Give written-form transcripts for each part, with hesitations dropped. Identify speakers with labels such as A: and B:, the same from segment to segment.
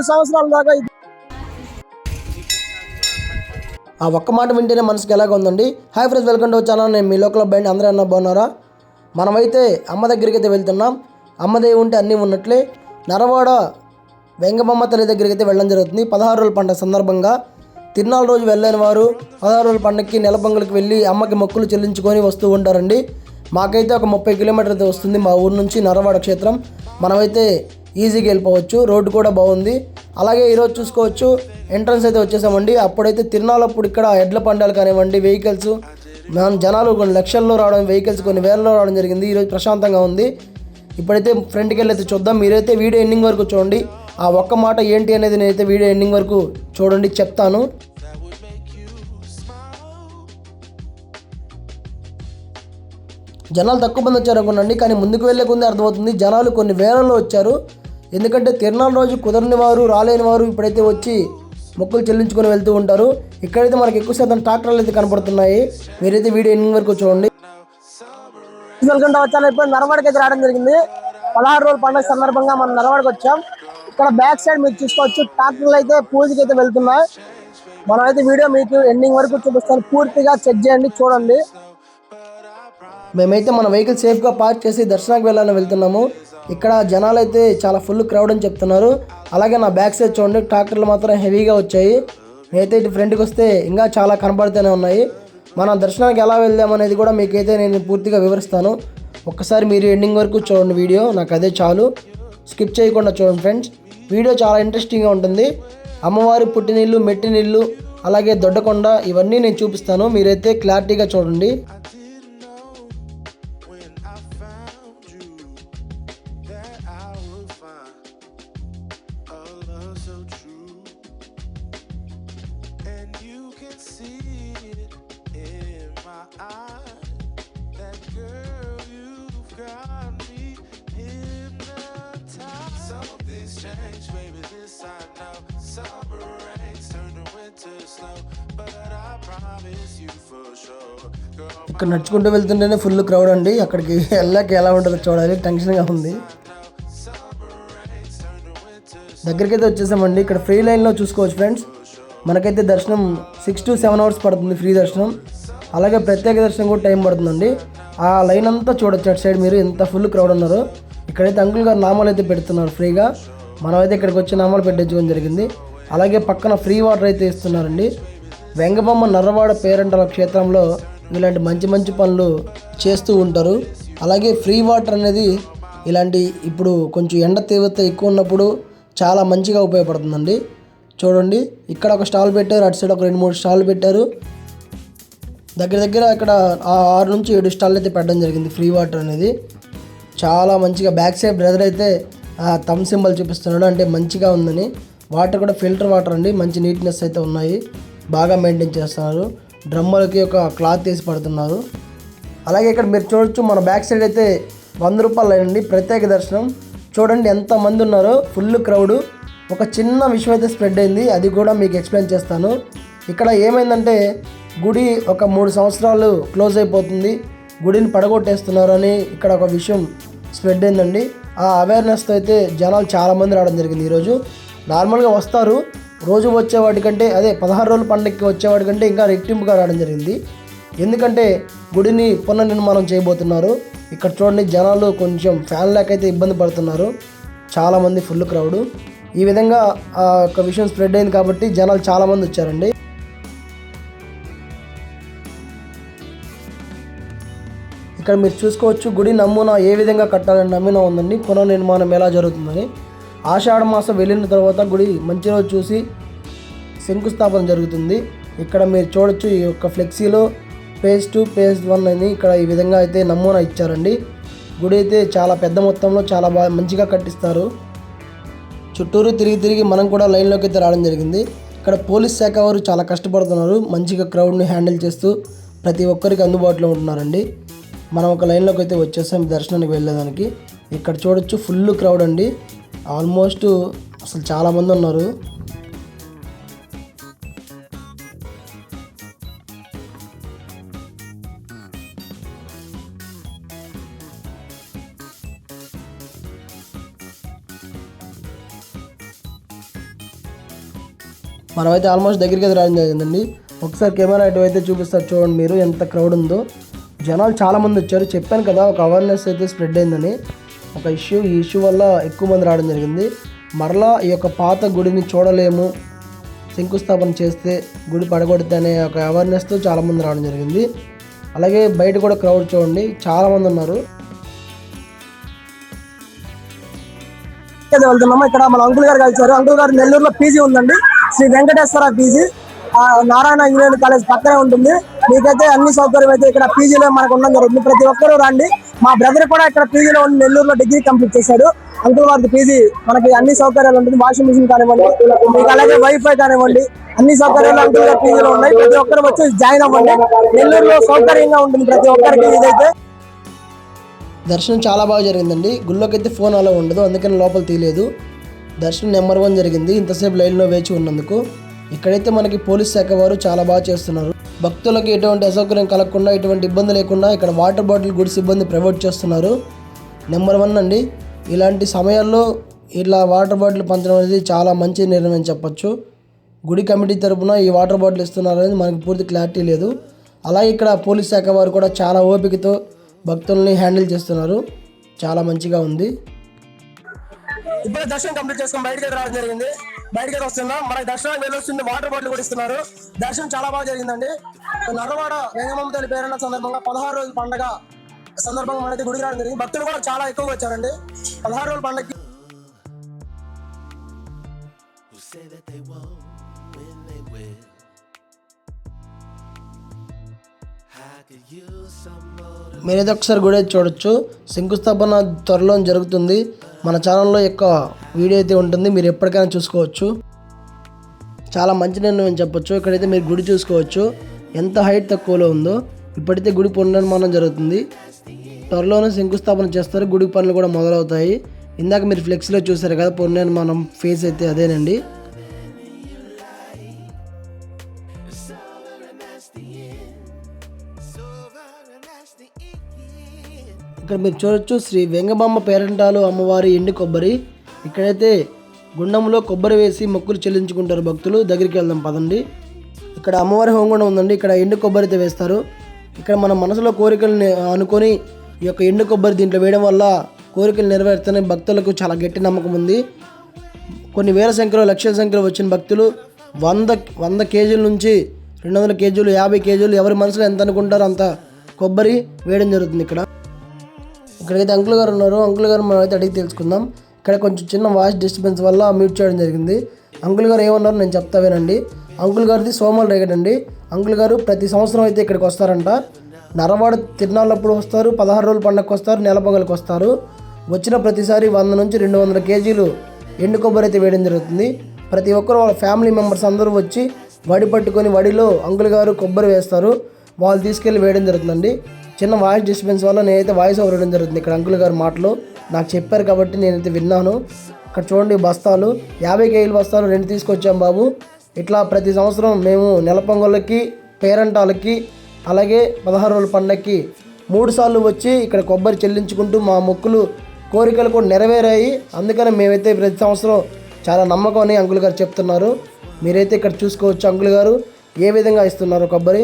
A: సంవత్సరాల దాకా ఆ ఒక్క మాట వింటేనే మనసుకి ఎలాగ ఉందండి. Hi friends, welcome to channel. నేను మీ లోకల్ అబ్బాయిని. అందరూ అన్న బాగున్నారా? మనమైతే అమ్మ దగ్గరికి అయితే వెళ్తున్నాం. అమ్మదే ఉంటే అన్నీ ఉన్నట్లే. నరవాడ వెంగమ్మ తల్లి దగ్గరికి అయితే వెళ్ళడం జరుగుతుంది. 16 రోజుల పండుగ సందర్భంగా తిరునాళ్ళ రోజు వెళ్ళని వారు 16 రోజుల పండుగకి నెలపొంగలికి వెళ్ళి అమ్మకి మొక్కులు చెల్లించుకొని వస్తూ ఉంటారండి. మాకైతే ఒక 30 కిలోమీటర్లు అయితే వస్తుంది మా ఊరు నుంచి నరవాడ క్షేత్రం. మనమైతే ఈజీగా వెళ్ళిపోవచ్చు. రోడ్డు కూడా బాగుంది. అలాగే ఈరోజు చూసుకోవచ్చు, ఎంట్రన్స్ అయితే వచ్చేసామండి. అప్పుడైతే తిరునాళ్ళప్పుడు ఇక్కడ ఎడ్ల పండాలు కానివ్వండి, వెహికల్స్ జనాలు కొన్ని లక్షల్లో రావడం, వెహికల్స్ కొన్ని వేలలో రావడం జరిగింది. ఈరోజు ప్రశాంతంగా ఉంది. ఇప్పుడైతే ఫ్రంట్కి వెళ్ళి అయితే చూద్దాం. మీరైతే వీడియో ఎండింగ్ వరకు చూడండి. ఆ ఒక్క మాట ఏంటి అనేది నేనైతే వీడియో ఎండింగ్ వరకు చూడండి, చెప్తాను. జనాలు తక్కువ మంది వచ్చారు అనుకోండి, కానీ ముందుకు వెళ్ళే కొంది అర్థమవుతుంది జనాలు కొన్ని వేలలో వచ్చారు. ఎందుకంటే తిరునాళ్ళ రోజు కుదరని వారు, రాలేని వారు ఇప్పుడైతే వచ్చి మొక్కులు చెల్లించుకొని వెళ్తూ ఉంటారు. ఇక్కడైతే మనకి ఎక్కువ శాతం ట్రాక్టర్లు అయితే కనపడుతున్నాయి. మీరైతే వీడియో ఎండింగ్ వరకు చూడండి. Welcome to our channel. ఇప్పుడు నరవాడకి అయితే రావడం జరిగింది. 16 రోజుల పండుగ సందర్భంగా మనం నరవాడకి వచ్చాం. ఇక్కడ బ్యాక్ సైడ్ మీరు చూసుకోవచ్చు, ట్రాక్టర్లు అయితే పూజకి అయితే వెళ్తున్నాయి. మనమైతే వీడియో మీకు ఎండింగ్ వరకు చూపిస్తాను. పూర్తిగా చెక్ చేయండి, చూడండి. మేమైతే మన వెహికల్ సేఫ్గా పార్క్ చేసి దర్శనానికి వెళ్ళాలని వెళ్తున్నాము. ఇక్కడ జనాలు అయితే చాలా ఫుల్ క్రౌడ్ అని చెప్తున్నారు. అలాగే నా బ్యాక్ సైడ్ చూడండి, ట్రాక్టర్లు మాత్రం హెవీగా వచ్చాయి. నేనైతే ఇటు ఫ్రంట్కి వస్తే ఇంకా చాలా కనపడుతూనే ఉన్నాయి. మన దర్శనానికి ఎలా వెళ్దామనేది కూడా మీకైతే నేను పూర్తిగా వివరిస్తాను. ఒక్కసారి మీరు ఎండింగ్ వరకు చూడండి వీడియో, నాకు అదే చాలు. స్కిప్ చేయకుండా చూడండి ఫ్రెండ్స్. వీడియో చాలా ఇంట్రెస్టింగ్గా ఉంటుంది. అమ్మవారి పుట్టినీళ్ళు, మెట్టినీళ్ళు, అలాగే దొడ్డకొండ ఇవన్నీ నేను చూపిస్తాను. మీరైతే క్లారిటీగా చూడండి. ఇక్కడ నడుచుకుంటూ వెళ్తుంటేనే ఫుల్ క్రౌడ్ అండి. అక్కడికి వెళ్ళాక ఎలా ఉంటుందో చూడాలి, టెన్షన్గా ఉంది. దగ్గరికి అయితే వచ్చేసామండి. ఇక్కడ ఫ్రీ లైన్లో చూసుకోవచ్చు ఫ్రెండ్స్. మనకైతే దర్శనం 6 to 7 hours పడుతుంది ఫ్రీ దర్శనం. అలాగే ప్రత్యేక దర్శనం కూడా టైం పడుతుందండి. ఆ లైన్ అంతా చూడొచ్చు అటు సైడ్ మీరు, ఎంత ఫుల్ క్రౌడ్ ఉన్నారు. ఇక్కడైతే అంకుల్ గారు నామాలు అయితే పెడుతున్నారు ఫ్రీగా. మనమైతే ఇక్కడికి వచ్చి నామాలు పెట్టించుకోవడం జరిగింది. అలాగే పక్కన ఫ్రీ వాటర్ అయితే ఇస్తున్నారండి. వెంగమ్మ నర్రవాడ పేరంటాల క్షేత్రంలో ఇలాంటి మంచి మంచి పనులు చేస్తూ ఉంటారు. అలాగే ఫ్రీ వాటర్ అనేది ఇలాంటి ఇప్పుడు కొంచెం ఎండ తీవ్రత ఎక్కువ ఉన్నప్పుడు చాలా మంచిగా ఉపయోగపడుతుందండి. చూడండి, ఇక్కడ ఒక స్టాల్ పెట్టారు, అటు సైడ్ ఒక 2-3 స్టాల్ పెట్టారు. దగ్గర ఇక్కడ 6 నుంచి 7 స్టాల్ అయితే పెట్టడం జరిగింది ఫ్రీ వాటర్ అనేది. చాలా మంచిగా బ్యాక్ సైడ్ బ్రదర్ అయితే థమ్ సింబల్ చూపిస్తున్నాడు, అంటే మంచిగా ఉందని. వాటర్ కూడా ఫిల్టర్ వాటర్ అండి, మంచి నీట్నెస్ అయితే ఉన్నాయి, బాగా మెయింటైన్ చేస్తున్నారు. డ్రమ్ములకి ఒక క్లాత్ వేసి పడుతున్నారు. అలాగే ఇక్కడ మీరు చూడొచ్చు, మన బ్యాక్ సైడ్ అయితే 100 రూపాయలు అండి ప్రత్యేక దర్శనం. చూడండి ఎంతమంది ఉన్నారో, ఫుల్ క్రౌడ్. ఒక చిన్న విషయం అయితే స్ప్రెడ్ అయింది, అది కూడా మీకు ఎక్స్ప్లెయిన్ చేస్తాను. ఇక్కడ ఏమైందంటే గుడి ఒక 3 సంవత్సరాలు క్లోజ్ అయిపోతుంది, గుడిని పడగొట్టేస్తున్నారు అని ఇక్కడ ఒక విషయం స్ప్రెడ్ అయిందండి. ఆ అవేర్నెస్తో అయితే జనాలు చాలామంది రావడం జరిగింది. ఈరోజు నార్మల్గా వస్తారు, రోజు వచ్చేవాటికంటే, అదే 16 రోజుల పండుగకి వచ్చేవాటికంటే ఇంకా రెట్టింపుగా రావడం జరిగింది. ఎందుకంటే గుడిని పునర్నిర్మాణం చేయబోతున్నారు. ఇక్కడ చూడండి, జనాలు కొంచెం ఫ్యాన్ లేక అయితే ఇబ్బంది పడుతున్నారు, చాలామంది ఫుల్ క్రౌడ్. ఈ విధంగా ఆ యొక్క విషయం స్ప్రెడ్ అయింది కాబట్టి జనాలు చాలామంది వచ్చారండి. ఇక్కడ మీరు చూసుకోవచ్చు, గుడి నమూనా ఏ విధంగా కట్టాలని నమూనా ఉందండి, పునర్నిర్మాణం ఎలా జరుగుతుందని. ఆషాఢ మాసం వెళ్ళిన తర్వాత గుడి మంచి రోజు చూసి శంకుస్థాపన జరుగుతుంది. ఇక్కడ మీరు చూడొచ్చు, ఈ యొక్క ఫ్లెక్సీలో phase 2, phase 1 అని ఇక్కడ ఈ విధంగా అయితే నమూనా ఇచ్చారండి. గుడి అయితే చాలా పెద్ద మొత్తంలో చాలా బాగా మంచిగా కట్టిస్తారు. చుట్టూరు తిరిగి మనం కూడా లైన్లోకి అయితే రావడం జరిగింది. ఇక్కడ పోలీస్ శాఖ వారు చాలా కష్టపడుతున్నారు, మంచిగా క్రౌడ్ని హ్యాండిల్ చేస్తూ ప్రతి ఒక్కరికి అందుబాటులో ఉంటున్నారండి. మనం ఒక లైన్లోకి అయితే వచ్చేసాం దర్శనానికి వెళ్ళేదానికి. ఇక్కడ చూడొచ్చు, ఫుల్ క్రౌడ్ అండి, ఆల్మోస్ట్ అసలు చాలామంది ఉన్నారు. మనమైతే ఆల్మోస్ట్ దగ్గరికి అయితే రావడం జరిగిందండి. ఒకసారి కెమెరా అయితే చూపిస్తారు చూడండి మీరు ఎంత క్రౌడ్ ఉందో. జనాలు చాలామంది వచ్చారు. చెప్పాను కదా ఒక అవేర్నెస్ అయితే స్ప్రెడ్ అయిందని. ఒక ఈ ఇష్యూ వల్ల ఎక్కువ మంది రావడం జరిగింది. మరలా ఈ యొక్క పాత గుడిని చూడలేము, శంకుస్థాపన చేస్తే గుడి పడగొడితే అనే ఒక అవేర్నెస్తో చాలామంది రావడం జరిగింది. అలాగే బయట కూడా క్రౌడ్ చూడండి చాలామంది ఉన్నారు.
B: వెళ్తున్నాము. ఇక్కడ మన అంకుల్ గారు కలిసారు. అంకుల్ గారు నెల్లూరులో పీజీ ఉందండి, Shri Venkateswara PG. Narayana engineering college పక్కనే ఉంటుంది. మీకైతే అన్ని సౌకర్యం అయితే ఇక్కడ పీజీలో మనకు ఉండడం జరుగుతుంది. ప్రతి ఒక్కరూ రండి. మా బ్రదర్ కూడా ఇక్కడ పీజీలో ఉండి నెల్లూరులో డిగ్రీ కంప్లీట్ చేశాడు. అంకుల్ వారికి పీజీ మనకి అన్ని సౌకర్యాలు ఉంటుంది. వాషింగ్ మిషన్ కానివ్వండి, మీకు అలాగే వైఫై కానివ్వండి, అన్ని సౌకర్యాలు అంకుల్ గారి పీజీలో ఉన్నాయి. ప్రతి ఒక్కరు వచ్చి జాయిన్ అవ్వండి. నెల్లూరులో సౌకర్యంగా ఉంటుంది ప్రతి ఒక్కరికి. ఇదైతే
A: దర్శనం చాలా బాగా జరిగిందండి. గుళ్ళోకి అయితే ఫోన్ అలా ఉండదు, అందుకని లోపల తీయలేదు. దర్శనం నెంబర్ 1 జరిగింది ఇంతసేపు లైన్లో వేచి ఉన్నందుకు. ఇక్కడైతే మనకి పోలీస్ శాఖ వారు చాలా బాగా చేస్తున్నారు. భక్తులకు ఎటువంటి అసౌకర్యం కలగకుండా, ఎటువంటి ఇబ్బంది లేకుండా ఇక్కడ వాటర్ బాటిల్ గుడి సిబ్బంది ప్రొవైడ్ చేస్తున్నారు. నెంబర్ 1 అండి. ఇలాంటి సమయాల్లో ఇలా వాటర్ బాటిల్ పంచడం అనేది చాలా మంచి నిర్ణయం అని చెప్పొచ్చు. గుడి కమిటీ తరపున ఈ వాటర్ బాటిల్ ఇస్తున్నారు అనేది మనకి పూర్తి క్లారిటీ లేదు. అలాగే ఇక్కడ పోలీస్ శాఖ వారు కూడా చాలా ఓపికతో భక్తుల్ని హ్యాండిల్ చేస్తున్నారు. చాలా మంచిగా ఉంది.
B: ఇప్పుడు దర్శనం కంప్లీట్ చేసుకుని బయటకి రావడం జరిగింది. బయటకి వస్తున్నాం. మనకి దర్శనానికి వెళ్ళొస్తుంది వాటర్ బాటిల్ కూడా ఇస్తున్నారు. దర్శనం చాలా బాగా జరిగిందండి. నర్రవాడ వెంగమ్మ తల్లి పేరున్న సందర్భంగా 16 రోజుల పండుగ సందర్భంగా మనకి గుడికి రావడం జరిగింది. భక్తులు కూడా చాలా ఎక్కువగా వచ్చారండి 16 రోజుల పండుగకి.
A: మీరైతే ఒకసారి గుడి అయితే చూడొచ్చు. శంకుస్థాపన త్వరలో జరుగుతుంది. మన ఛానల్లో యొక్క వీడియో అయితే ఉంటుంది, మీరు ఎప్పటికైనా చూసుకోవచ్చు. చాలా మంచి నిర్ణయం చెప్పొచ్చు. ఇక్కడైతే మీరు గుడి చూసుకోవచ్చు ఎంత హైట్ తక్కువలో ఉందో. ఇప్పుడైతే గుడి పునర్నిర్మాణం జరుగుతుంది. త్వరలోనే శంకుస్థాపన చేస్తారు. గుడి పనులు కూడా మొదలవుతాయి. ఇందాక మీరు ఫ్లెక్స్లో చూసారు కదా పునర్నిర్మాణం ఫేస్ అయితే అదేనండి. ఇక్కడ మీరు చూడొచ్చు శ్రీ వెంగబామ్మ పేరంటాలు అమ్మవారి ఎండు కొబ్బరి. ఇక్కడైతే గుండంలో కొబ్బరి వేసి మొక్కులు చెల్లించుకుంటారు భక్తులు. దగ్గరికి వెళ్దాం పదండి. ఇక్కడ అమ్మవారి హోమగుండం ఉందండి. ఇక్కడ ఎండు కొబ్బరి అయితే వేస్తారు. ఇక్కడ మన మనసులో కోరికలు అనుకొని ఈ యొక్క ఎండు కొబ్బరి దీంట్లో వేయడం వల్ల కోరికలు నెరవేరుతాయని భక్తులకు చాలా గట్టి నమ్మకం ఉంది. కొన్ని వేల సంఖ్యలో లక్షల సంఖ్యలో వచ్చిన భక్తులు 100 కేజీల నుంచి 200 కేజీలు 50 కేజీలు ఎవరి మనసులో ఎంత అనుకుంటారో అంత కొబ్బరి వేయడం జరుగుతుంది. ఇక్కడైతే అంకుల్ గారు ఉన్నారు. అంకుల్ గారు మనం అయితే అడిగి తెలుసుకుందాం. ఇక్కడ కొంచెం చిన్న వాయిస్ డిస్టర్బెన్స్ వల్ల మ్యూట్ చేయడం జరిగింది. అంకుల్ గారు ఏమన్నారు నేను చెప్తా వినండి. అంకుల్ గారిది సోమల రేగడ్ అండి. అంకుల్ గారు ప్రతి సంవత్సరం అయితే ఇక్కడికి వస్తారంట. నరవాడ తిరునాళ్ళప్పుడు వస్తారు, 16 రోజుల పండుగకు వస్తారు, నెల పొగలకు వస్తారు. వచ్చిన ప్రతిసారి 100 నుంచి 200 కేజీలు ఎండు కొబ్బరి అయితే వేయడం జరుగుతుంది. ప్రతి ఒక్కరు వాళ్ళ ఫ్యామిలీ మెంబర్స్ అందరూ వచ్చి వడి పట్టుకొని వడిలో అంకుల్ గారు కొబ్బరి వేస్తారు. వాళ్ళు తీసుకెళ్ళి వేయడం జరుగుతుందండి. చిన్న వాయిస్ డిస్టర్బెన్స్ వల్ల నేనైతే వాయిస్ ఓవర్ ఇవ్వడం జరుగుతుంది. ఇక్కడ అంకుల్ గారు మాటలు నాకు చెప్పారు కాబట్టి నేనైతే విన్నాను. ఇక్కడ చూడండి బస్తాలు 50 కేజీల బస్తాలు 2 తీసుకొచ్చాం బాబు. ఇట్లా ప్రతి సంవత్సరం మేము నెల పొంగళ్ళకి, పేరంటాలకి, అలాగే 16 రోజుల పండగకి 3 సార్లు వచ్చి ఇక్కడ కొబ్బరి చెల్లించుకుంటూ మా మొక్కులు కోరికలు కూడా నెరవేరాయి. అందుకని మేమైతే ప్రతి సంవత్సరం చాలా నమ్మకం అని అంకుల్ గారు చెప్తున్నారు. మీరైతే ఇక్కడ చూసుకోవచ్చు అంకుల్ గారు ఏ విధంగా ఇస్తున్నారు కొబ్బరి.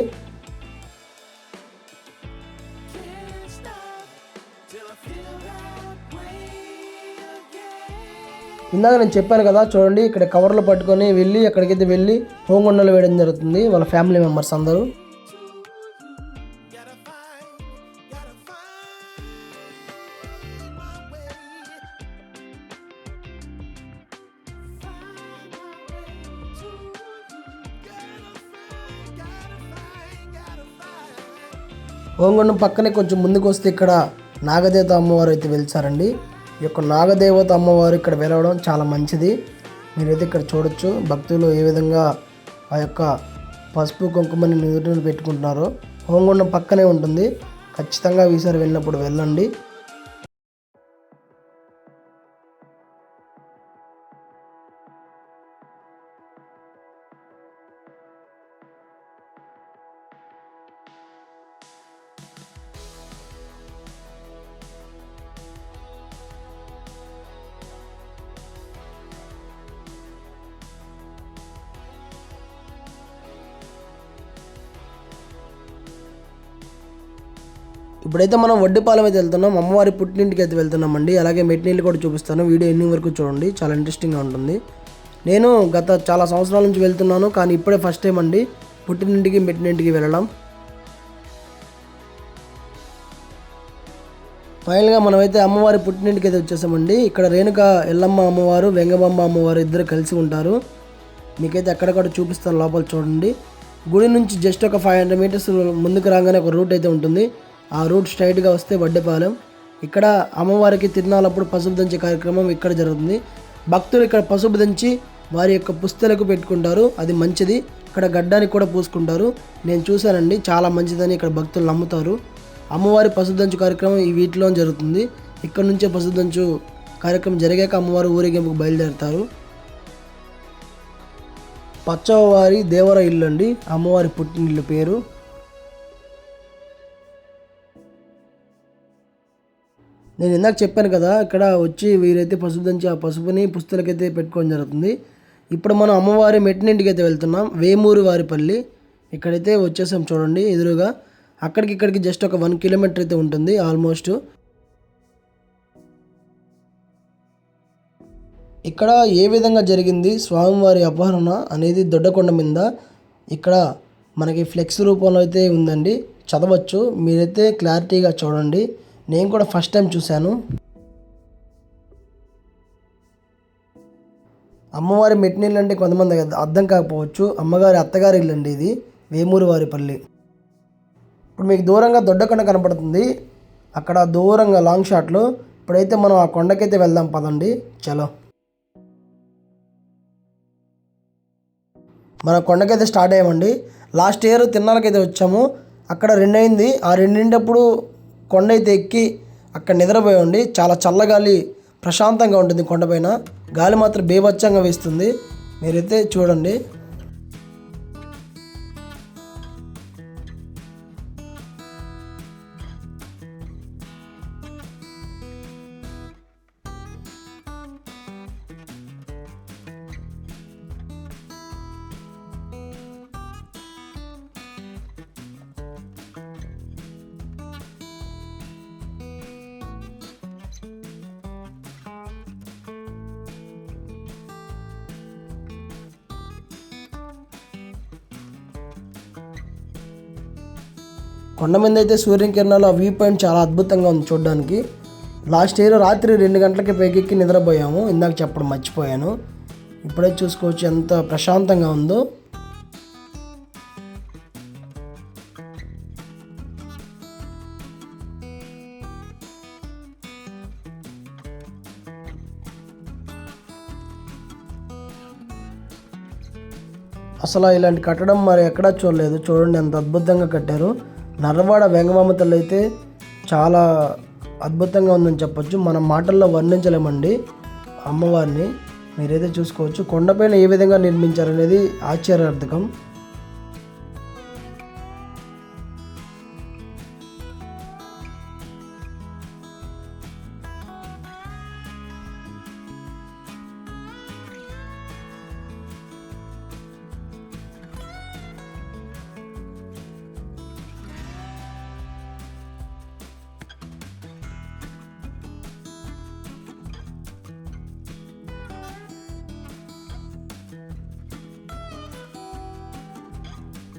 A: ఇందాక నేను చెప్పాను కదా చూడండి ఇక్కడ కవర్లు పట్టుకొని వెళ్ళి అక్కడికైతే వెళ్ళి హోంగుండలు వేయడం జరుగుతుంది వాళ్ళ ఫ్యామిలీ మెంబర్స్ అందరూ. హోంగుండం పక్కనే కొంచెం ముందుకు వస్తే ఇక్కడ నాగదేవత అమ్మవారు అయితే వెలిచారండి. ఈ యొక్క నాగదేవత అమ్మవారు ఇక్కడ వెలవడం చాలా మంచిది. మీరైతే ఇక్కడ చూడొచ్చు భక్తులు ఏ విధంగా ఆ యొక్క పసుపు కుంకుమని నుదుటిని పెట్టుకుంటున్నారో. హోంగుండం పక్కనే ఉంటుంది. ఖచ్చితంగా ఈసారి వెళ్ళినప్పుడు వెళ్ళండి. ఇప్పుడైతే మనం వడ్డిపాలెం అయితే వెళ్తున్నాం, అమ్మవారి పుట్టినింటికి అయితే వెళ్తున్నామండి. అలాగే మెట్టినీళ్ళు కూడా చూపిస్తాను, వీడియో ఎన్ని వరకు చూడండి, చాలా ఇంట్రెస్టింగ్గా ఉంటుంది. నేను గత చాలా సంవత్సరాల నుంచి వెళ్తున్నాను, కానీ ఇప్పుడే ఫస్ట్ టైం అండి పుట్టినింటికి మెట్టినింటికి వెళ్ళడం. ఫైనల్గా మనమైతే అమ్మవారి పుట్టినింటికి అయితే వచ్చేసామండి. ఇక్కడ రేణుక ఎల్లమ్మ అమ్మవారు, వెంగబాంబ అమ్మవారు ఇద్దరు కలిసి ఉంటారు. మీకైతే అక్కడక్కడ చూపిస్తాను, లోపల చూడండి. గుడి నుంచి జస్ట్ ఒక 500 మీటర్స్ ముందుకు రాగానే ఒక రూట్ అయితే ఉంటుంది. ఆ రూట్ స్ట్రైట్గా వస్తే వడ్డేపాలెం. ఇక్కడ అమ్మవారికి తిరునాళ్ళప్పుడు పసుపు దంచే కార్యక్రమం ఇక్కడ జరుగుతుంది. భక్తులు ఇక్కడ పసుపు దంచి వారి యొక్క పుస్తలకు పెట్టుకుంటారు, అది మంచిది. ఇక్కడ గడ్డానికి కూడా పూసుకుంటారు, నేను చూశానండి, చాలా మంచిదని ఇక్కడ భక్తులు నమ్ముతారు. అమ్మవారి పసుపు దంచు కార్యక్రమం ఈ వీటిలో జరుగుతుంది. ఇక్కడ నుంచే పసుపు దంచు కార్యక్రమం జరిగాక అమ్మవారు ఊరేగింపుకు బయలుదేరుతారు. పచ్చవారి దేవర ఇల్లు అండి అమ్మవారి పుట్టినిల్లు పేరు. నేను ఇందాక చెప్పాను కదా, ఇక్కడ వచ్చి వీరైతే పసుపు దంచి ఆ పసుపుని పుస్తలకైతే పెట్టుకోవడం జరుగుతుంది. ఇప్పుడు మనం అమ్మవారి మెట్టినింటికి అయితే వెళ్తున్నాం, వేమూరు వారిపల్లి. ఇక్కడైతే వచ్చేసాం చూడండి ఎదురుగా. అక్కడికి ఇక్కడికి జస్ట్ ఒక 1 కిలోమీటర్ అయితే ఉంటుంది ఆల్మోస్ట్. ఇక్కడ ఏ విధంగా జరిగింది స్వామివారి అపహరణ అనేది దొడ్డకొండ మీద ఇక్కడ మనకి ఫ్లెక్స్ రూపంలో అయితే ఉందండి, చదవచ్చు. మీరైతే క్లారిటీగా చూడండి, నేను కూడా ఫస్ట్ టైం చూశాను. అమ్మవారి మెట్టినిల్లు అంటే కొంతమంది అర్థం కాకపోవచ్చు, అమ్మగారి అత్తగారి ఇల్లు అండి ఇది, వేమూరు వారిపల్లి. ఇప్పుడు మీకు దూరంగా దొడ్డకొండ కనపడుతుంది, అక్కడ దూరంగా లాంగ్ షాట్లో. ఇప్పుడైతే మనం ఆ కొండకైతే వెళ్దాం పదండి, చలో. మన కొండకైతే స్టార్ట్ అయ్యామండి. లాస్ట్ ఇయర్ తిరునాళ్ళకైతే వచ్చాము, అక్కడ 2 అయింది. ఆ 2 కొండ అయితే ఎక్కి అక్కడ నిద్రపోయండి. చాలా చల్లగాలి, ప్రశాంతంగా ఉంటుంది కొండపైన. గాలి మాత్రం బేభత్సంగా వేస్తుంది, మీరైతే చూడండి. కొండ మీద అయితే సూర్యకిరణాలు, ఆ వ్యూ పాయింట్ చాలా అద్భుతంగా ఉంది చూడడానికి. లాస్ట్ ఇయర్ రాత్రి 2 గంటలకి పైకెక్కి నిద్రపోయాము, ఇందాక చెప్పడం మర్చిపోయాను. ఇప్పుడే చూసుకోవచ్చు ఎంత ప్రశాంతంగా ఉందో. అసలు ఇలాంటి కట్టడం మరి ఎక్కడా చూడలేదు, చూడండి ఎంత అద్భుతంగా కట్టారు. నర్రవాడ వెంగమామ తల్లి అయితే చాలా అద్భుతంగా ఉందని చెప్పొచ్చు, మనం మాటల్లో వర్ణించలేమండి అమ్మవారిని. మీరైతే చూసుకోవచ్చు కొండపైన ఏ విధంగా నిర్మించారనేది ఆశ్చర్యార్థకం.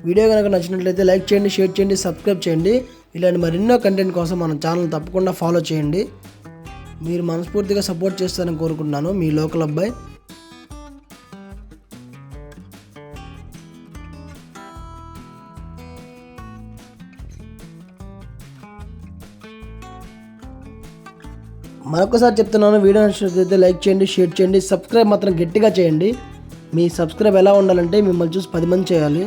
A: వీడియో కనుక నచ్చినట్లయితే లైక్ చేయండి, షేర్ చేయండి, సబ్స్క్రైబ్ చేయండి. ఇలాంటి మరెన్నో కంటెంట్ కోసం మన ఛానల్ తప్పకుండా ఫాలో చేయండి. మీరు మనస్ఫూర్తిగా సపోర్ట్ చేస్తారని కోరుకుంటున్నాను, మీ లోకల్ అబ్బాయి. మరొకసారి చెప్తున్నాను, వీడియో నచ్చినట్లయితే లైక్ చేయండి, షేర్ చేయండి, సబ్స్క్రైబ్ మాత్రం గట్టిగా చేయండి. మీ సబ్స్క్రైబ్ ఎలా ఉండాలంటే మిమ్మల్ని చూసి 10 మంది చేయాలి.